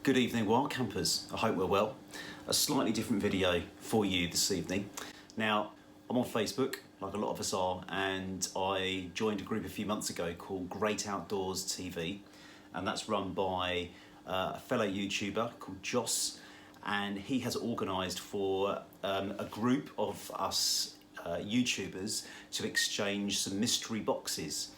Good evening, wild campers. I hope we're well. A slightly different video for you this evening. Now, I'm on Facebook, like a lot of us are, and I joined a group a few months ago called Great Outdoors TV, and that's run by a fellow YouTuber called Joss, and he has organised for a group of us YouTubers to exchange some mystery boxes.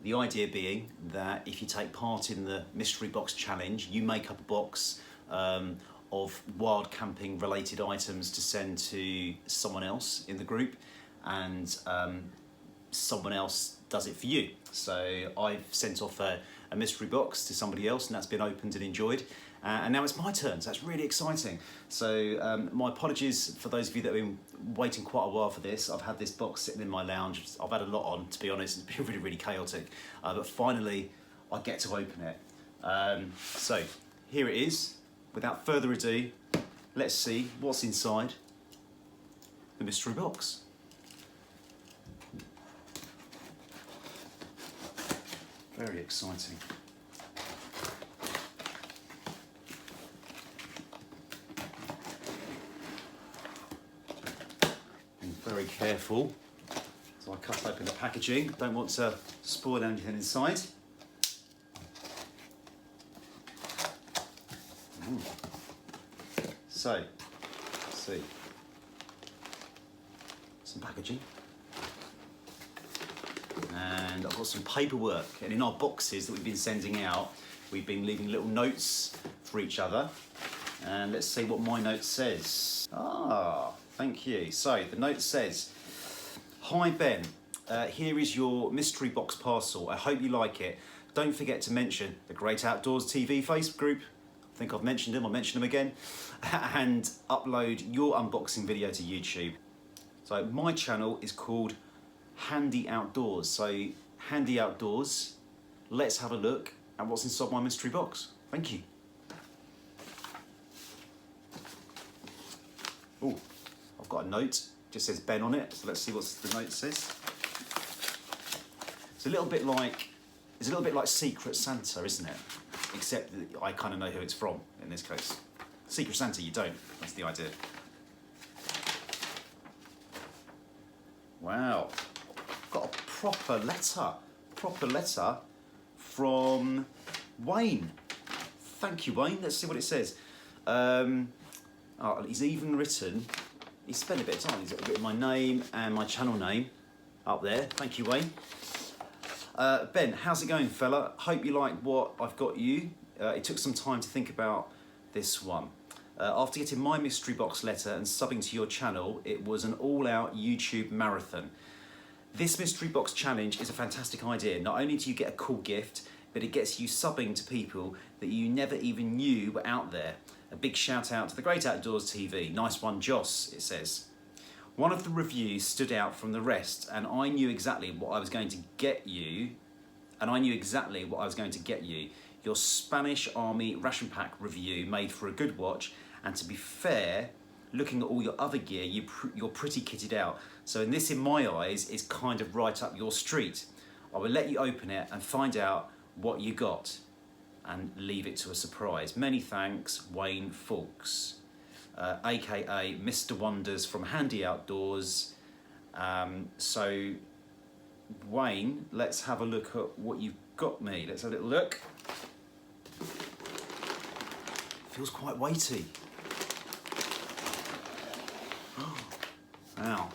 The idea being that if you take part in the mystery box challenge, you make up a box of wild camping related items to send to someone else in the group, and someone else does it for you. So I've sent off a mystery box to somebody else, and that's been opened and enjoyed. And now it's my turn, so that's really exciting. So my apologies for those of you that have been waiting quite a while for this. I've had this box sitting in my lounge. I've had a lot on, to be honest. It's been really, really chaotic. But finally, I get to open it. So here it is. Without further ado, let's see what's inside the mystery box. Very exciting. Very careful so I cut open the packaging. Don't want to spoil anything inside. So, let's see, some packaging, and I've got some paperwork, and in our boxes that we've been sending out, we've been leaving little notes for each other, and let's see what my note says. Thank you. So the note says, "Hi Ben, here is your mystery box parcel. I hope you like it. Don't forget to mention the Great Outdoors TV Facebook group." I think I've mentioned them, I'll mention them again. "And upload your unboxing video to YouTube." So my channel is called Handy Outdoors. So Handy Outdoors, let's have a look at what's inside my mystery box. Thank you. Oh. I've got a note, just says Ben on it, so let's see what the note says. It's a little bit like Secret Santa, isn't it? Except that I kind of know who it's from in this case. Secret Santa, you don't. That's the idea. Wow, got a proper letter from Wayne. Thank you, Wayne. Let's see what it says. He's even written. He spent a bit of time. He's written my name and my channel name up there. Thank you, Wayne. Ben, how's it going, fella? Hope you like what I've got you. It took some time to think about this one. After getting my mystery box letter and subbing to your channel, it was an all-out YouTube marathon. This mystery box challenge is a fantastic idea. Not only do you get a cool gift, but it gets you subbing to people that you never even knew were out there. A big shout out to the Great Outdoors TV. Nice one, Joss, it says. One of the reviews stood out from the rest, and I knew exactly what I was going to get you. Your Spanish Army ration pack review made for a good watch, and to be fair, looking at all your other gear, you're pretty kitted out. So in my eyes, is kind of right up your street. I will let you open it and find out what you got, and leave it to a surprise. Many thanks, Wayne Fawkes, aka Mr. Wonders from Handy Outdoors. So Wayne, let's have a look at what you've got me. Let's have a little look. Feels quite weighty. Oh, wow.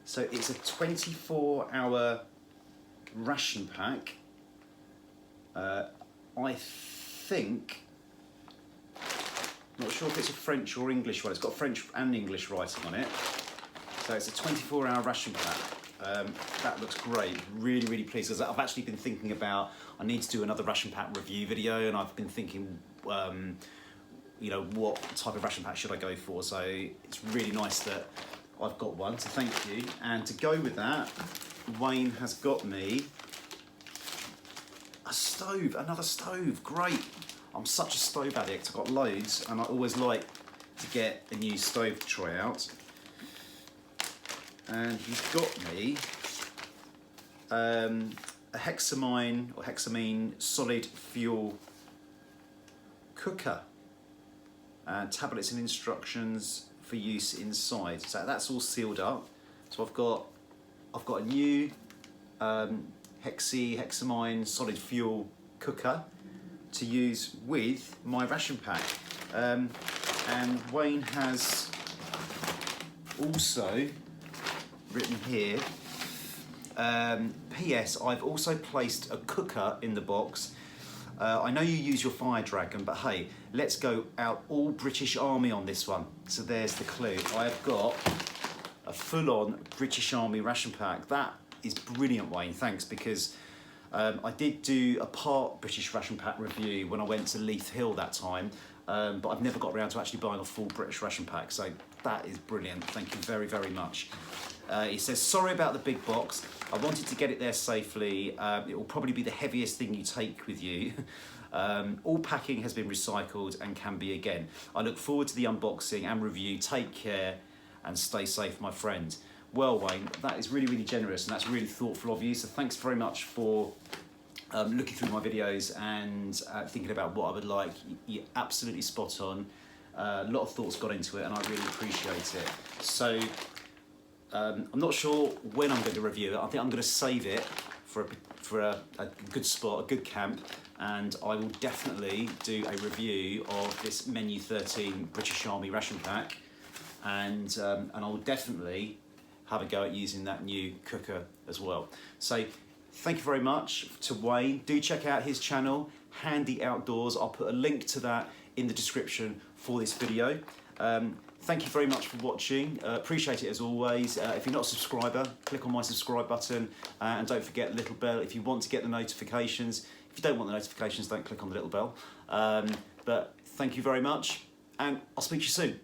So it's a 24-hour ration pack. I think, not sure if it's a French or English one. It's got French and English writing on it. So it's a 24-hour ration pack. That looks great. Really, really pleased, because I've actually been thinking about, I need to do another ration pack review video, and I've been thinking, you know, what type of ration pack should I go for? So it's really nice that I've got one, so thank you. And to go with that, Wayne has got me a stove, another stove. Great. I'm such a stove addict. I've got loads, and I always like to get a new stove to try out. And he's got me a hexamine or hexamine solid fuel cooker. Tablets and instructions for use inside. So that's all sealed up. So I've got a new hexamine solid fuel cooker to use with my ration pack. And Wayne has also written here, P.S. I've also placed a cooker in the box. I know you use your Fire Dragon, but hey, let's go out all British Army on this one. So there's the clue. I've got a full-on British Army ration pack. That is brilliant, Wayne, thanks, because I did do a part British ration pack review when I went to Leith Hill that time, but I've never got around to actually buying a full British ration pack, so that is brilliant. Thank you very, very much. It says, sorry about the big box. I wanted to get it there safely. It will probably be the heaviest thing you take with you. All packing has been recycled and can be again. I look forward to the unboxing and review. Take care and stay safe, my friend. Well, Wayne, that is really, really generous and that's really thoughtful of you. So thanks very much for looking through my videos and thinking about what I would like. You're absolutely spot on. A lot of thoughts got into it and I really appreciate it. So I'm not sure when I'm going to review it. I think I'm going to save it for a good spot, a good camp, and I will definitely do a review of this Menu 13 British Army ration pack, and I will definitely have a go at using that new cooker as well. So thank you very much to Wayne. Do check out his channel, Handy Outdoors. I'll put a link to that in the description for this video. Thank you very much for watching. Appreciate it as always. If you're not a subscriber, click on my subscribe button and don't forget the little bell if you want to get the notifications. If you don't want the notifications, don't click on the little bell. But thank you very much and I'll speak to you soon.